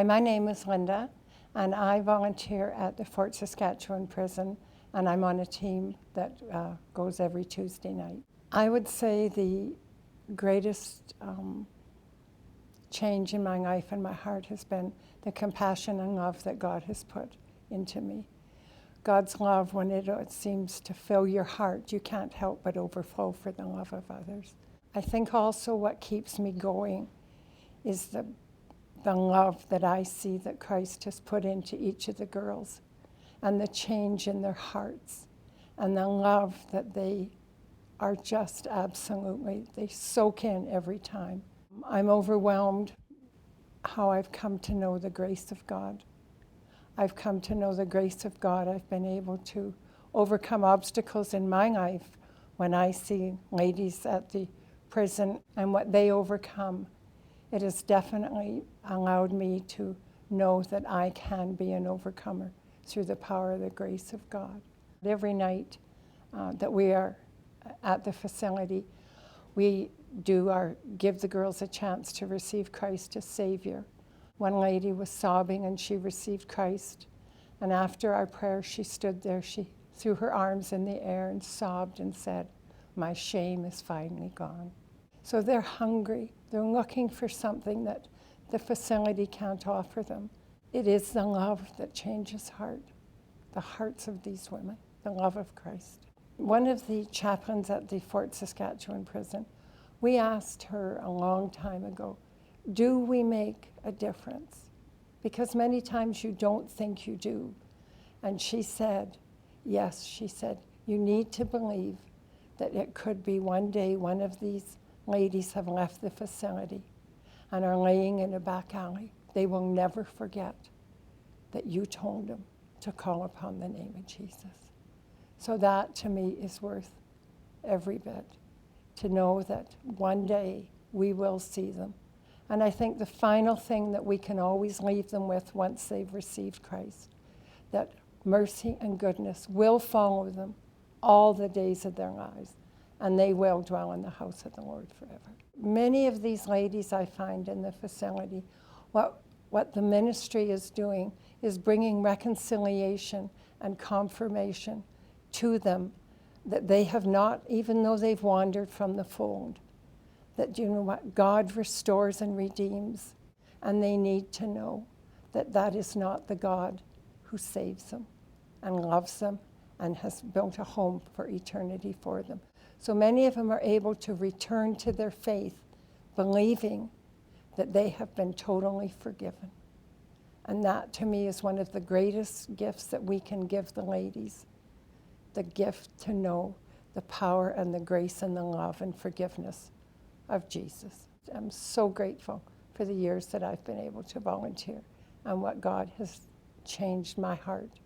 Hi, my name is Linda, and I volunteer at the Fort Saskatchewan prison, and I'm on a team that goes every Tuesday night. I would say the greatest change in my life and my heart has been the compassion and love that God has put into me. God's love, when it seems to fill your heart, you can't help but overflow for the love of others. I think also what keeps me going is the love that I see that Christ has put into each of the girls, and the change in their hearts, and the love that they are just absolutely, they soak in every time. I'm overwhelmed how I've come to know the grace of God. I've come to know the grace of God. I've been able to overcome obstacles in my life when I see ladies at the prison and what they overcome. It has definitely allowed me to know that I can be an overcomer through the power of the grace of God. Every night that we are at the facility, we give the girls a chance to receive Christ as Savior. One lady was sobbing and she received Christ, and after our prayer she stood there, she threw her arms in the air and sobbed and said, "My shame is finally gone." So they're hungry. They're looking for something that the facility can't offer them. It is the love that changes the hearts of these women, the love of Christ. One of the chaplains at the Fort Saskatchewan prison, we asked her a long time ago, do we make a difference? Because many times you don't think you do. And she said, yes, she said, you need to believe that it could be one day one of these ladies have left the facility and are laying in a back alley. They will never forget that you told them to call upon the name of Jesus. So that to me is worth every bit, to know that one day we will see them. And I think the final thing that we can always leave them with once they've received Christ, that mercy and goodness will follow them all the days of their lives, and they will dwell in the house of the Lord forever. Many of these ladies I find in the facility, what the ministry is doing is bringing reconciliation and confirmation to them that they have not, even though they've wandered from the fold, that you know what, God restores and redeems, and they need to know that that is not the God who saves them and loves them and has built a home for eternity for them. So many of them are able to return to their faith, believing that they have been totally forgiven. And that, to me, is one of the greatest gifts that we can give the ladies, the gift to know the power and the grace and the love and forgiveness of Jesus. I'm so grateful for the years that I've been able to volunteer and what God has changed my heart,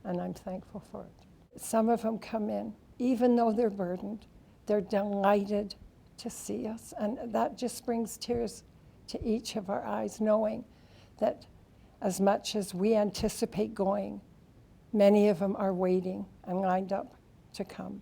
and I'm thankful for it. Some of them come in, even though they're burdened, they're delighted to see us, and that just brings tears to each of our eyes, knowing that as much as we anticipate going, many of them are waiting and lined up to come.